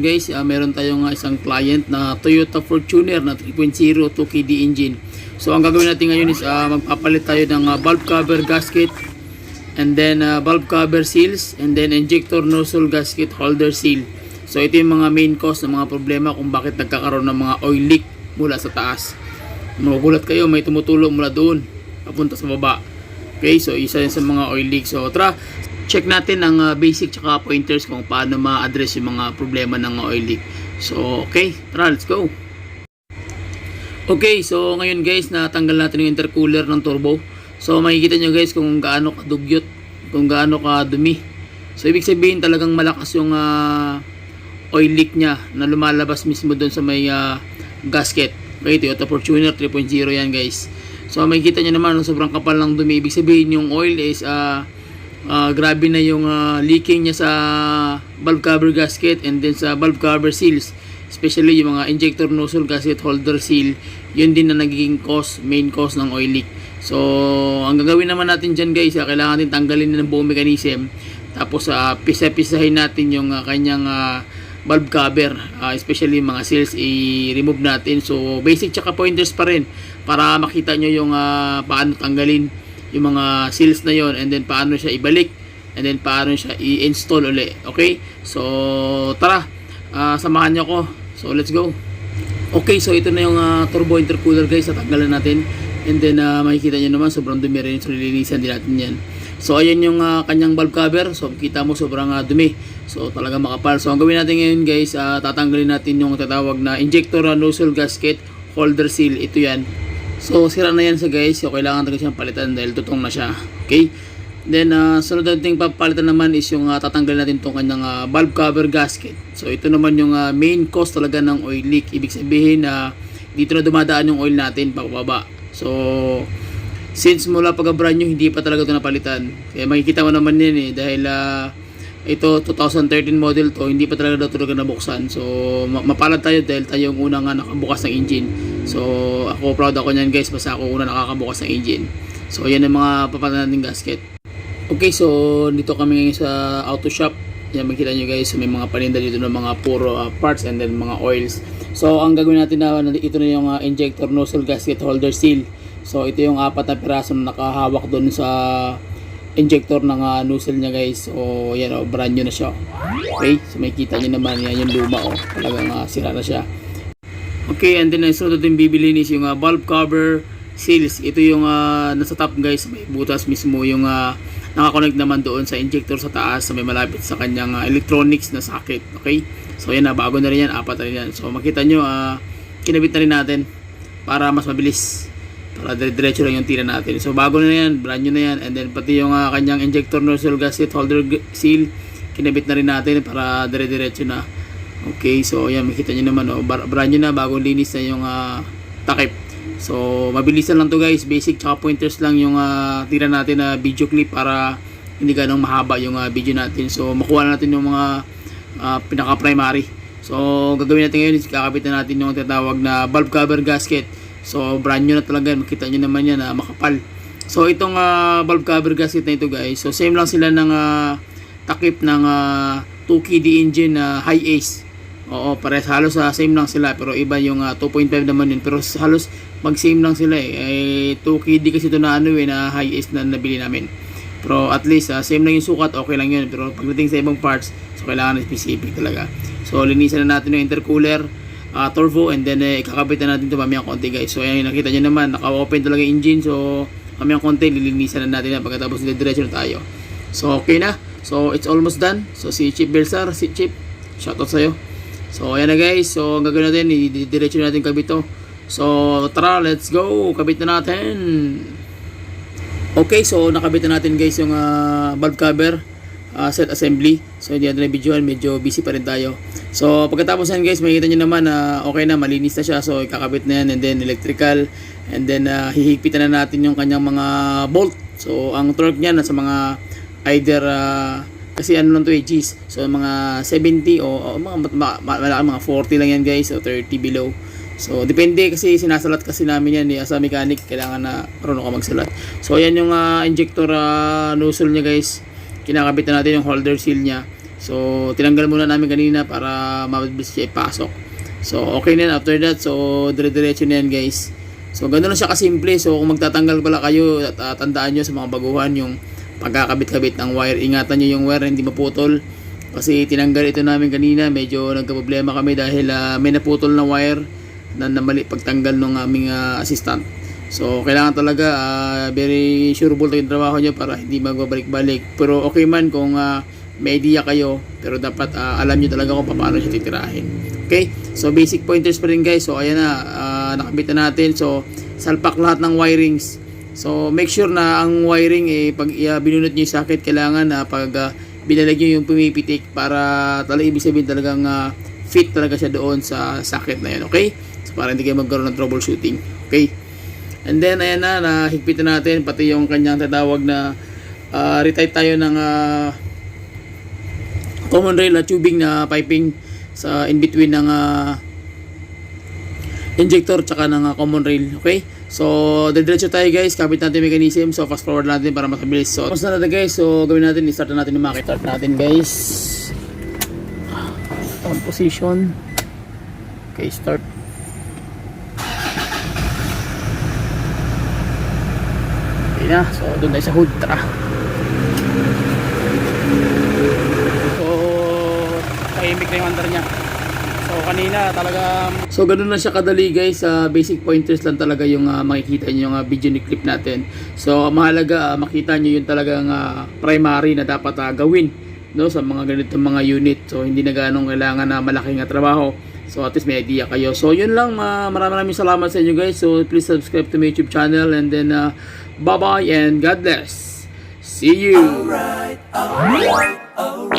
ngayon guys, meron tayong isang client na Toyota Fortuner na 3.0 2KD engine. So ang gagawin natin ngayon is magpapalit tayo ng valve cover gasket, and then valve cover seals, and then injector nozzle gasket holder seal. So ito yung mga main cause ng mga problema kung bakit nagkakaroon ng mga oil leak mula sa taas. Magugulat kayo, may tumutulong mula doon papunta sa baba. Okay, so isa yan sa mga oil leak. So tara, check natin ang basic tsaka pointers kung paano ma-address yung mga problema ng oil leak. So okay, tara, let's go. Okay, so ngayon guys, natanggal natin yung intercooler ng turbo. So makikita nyo guys kung gaano kadugyot, kung gaano kadumi. So ibig sabihin talagang malakas yung oil leak nya na lumalabas mismo doon sa may gasket. Okay, Toyota Fortuner 3.0 yan guys. So makikita nyo naman, sobrang kapal ng dumi. Ibig sabihin yung oil is grabe na yung leaking niya sa valve cover gasket and then sa valve cover seals, especially yung mga injector nozzle gasket holder seal. Yun din na nagiging main cause ng oil leak. So ang gagawin naman natin dyan guys, kailangan natin tanggalin ng buong mechanism, tapos pisa-pisahin natin yung kanyang valve cover, especially yung mga seals i-remove natin. So basic tsaka pointers pa rin para makita nyo yung paano tanggalin yung mga seals na yon, and then paano siya ibalik, and then paano siya i-install uli. Okay, so tara, samahan nyo ko. So let's go. Okay, so ito na yung turbo intercooler guys, tatanggalan natin, and then makikita nyo naman sobrang dumi rin, so lilinisan din natin yan. So ayan yung kanyang valve cover. So kita mo sobrang dumi, so talaga makapal. So ang gawin natin ngayon guys, tatanggalin natin yung tatawag na injector nozzle gasket holder seal. Ito yan. So sira na yan sa guys, so kailangan talaga siyang palitan dahil tutong na siya. Okay, then sunod natin papalitan naman is yung tatanggalin natin itong kanyang valve cover gasket. So ito naman yung main cause talaga ng oil leak. Ibig sabihin dito na dumadaan yung oil natin pababa. So since mula pagka brand new, hindi pa talaga ito napalitan. Kaya makikita mo naman yan dahil ito 2013 model to, hindi pa talaga nabuksan. So mapalad tayo dahil tayo yung unang nakabukas ng engine. So ako proud ako niyan guys, basta ako una nakakabukas ng engine. So yan ang mga papalitan nating gasket. Okay, so dito kami ngayon sa auto shop. Yan, makikita nyo guys, so may mga paninda dito ng mga puro parts and then mga oils. So ang gagawin natin na ito na yung injector nozzle gasket holder seal. So ito yung 4 na piraso na nakahawak doon sa injector ng nozzle niya guys. So yan, brand new na siya. Okay, so makikita nyo naman yan yung luma, talagang sira na siya. Okay, and then sunod natin bibilhin is yung valve cover seals. Ito yung nasa top guys, may butas mismo yung nakakonect naman doon sa injector sa taas, sa may malapit sa kanyang electronics na socket. Okay, so yan bago na rin yan, 4 na rin yan. So makita nyo, kinabit na rin natin para mas mabilis, para diretso lang yung tira natin. So bago na yan, brand new na yan, and then pati yung kanyang injector nozzle gasket holder seal, kinabit na rin natin para dire-diretso na. Okay, so yan, makita nyo naman, brand new na, bagong linis na yung takip. So mabilisan lang to guys, basic tsaka pointers lang yung tira natin na video clip para hindi ganong mahaba yung video natin. So makuha natin yung mga pinaka primary. So gagawin natin ngayon is kakabit na natin yung tinatawag na valve cover gasket. So brand new na talaga, makita nyo naman yan, makapal. So itong valve cover gasket na ito guys, so same lang sila ng takip ng 2KD engine high ace. Oo, pares halos same lang sila, pero iba yung 2.5 naman yun, pero halos mag same lang sila 2KD kasi ito na na high ace na nabili namin. Pero at least same lang yung sukat, okay lang yun. Pero pagdating sa ibang parts, so kailangan specific talaga. So linisan na natin yung intercooler, turbo, and then ikakabit na natin ito mamayang konti guys. So ayan, nakita nyo naman, naka-open talaga yung engine. So mamayang konti, lilinisan na natin yan pagkatapos diretso na tayo. So okay na, so it's almost done. So si Chip Belsar, si Chip, shoutout sa'yo. So ayan na guys, so ang gagawin natin, diretso natin kabit to. So tara, let's go, kabit na natin. Okay, so nakabit na natin guys yung valve cover set assembly. So hindi natin na videoan, medyo busy pa rin tayo. So pagkatapos yan guys, makikita nyo naman okay na, malinis na siya. So ikakabit na yan, and then electrical, and then hihigpitan na natin yung kanyang mga bolt. So ang torque niya nasa mga either kasi ano lang to G's, so mga 70 o mga 40 lang yan guys, o 30 below. So depende kasi sinasalat kasi namin yan sa mechanic, kailangan na marunong ka magsalat. So ayan yung injector nozzle niya guys, kinakabit na natin yung holder seal niya. So tinanggal muna namin kanina para mabilis siya ipasok. So okay na yan. After that, so dire-diretso na yan guys. So ganoon lang siya kasimple. So kung magtatanggal pala kayo, tandaan nyo sa mga baguhan yung pagkakabit-kabit ng wire. Ingatan nyo yung wire na hindi maputol. Kasi tinanggal ito namin kanina, medyo nagka-problema kami dahil may naputol na wire na mali pagtanggal ng aming assistant. So kailangan talaga very sureable yung trabaho nyo para hindi magbabalik-balik. Pero okay man kung may idea kayo, pero dapat alam nyo talaga kung paano siya titirahin. Okay, so basic pointers pa rin guys. So ayan na, nakabit na natin. So salpak lahat ng wirings. So make sure na ang wiring pag binunot nyo yung socket, kailangan pag binalag nyo yung pumipitik para talaga ibig sabihin talagang fit talaga siya doon sa socket na yun. Okay, so para hindi kayo magkaroon ng troubleshooting. Okay, and then ayan na, nahigpit na natin pati yung kanyang tatawag na retight tayo ng common rail na tubing na piping sa in between ng injector tsaka ng common rail. Okay, so diretso tayo guys, kapit natin mechanism. So fast forward natin para mas mabilis. So tapos na natin guys, so gawin natin, i-start na natin yung makina. Start natin guys, on position. Okay, start. Okay na, so doon tayo sa hood. Tara. Tahimik na yung under niya. So kanina talaga, so ganun lang siya kadali guys. Basic pointers lang talaga yung makikita nyo yung video ni clip natin. So mahalaga makita nyo yung talagang primary na dapat gawin, no, sa mga ganitong mga unit. So hindi na ganong kailangan na malaking trabaho. So at least may idea kayo. So yun lang, maraming salamat sa inyo guys. So please subscribe to my YouTube channel, and then bye bye and God bless. See you. Alright.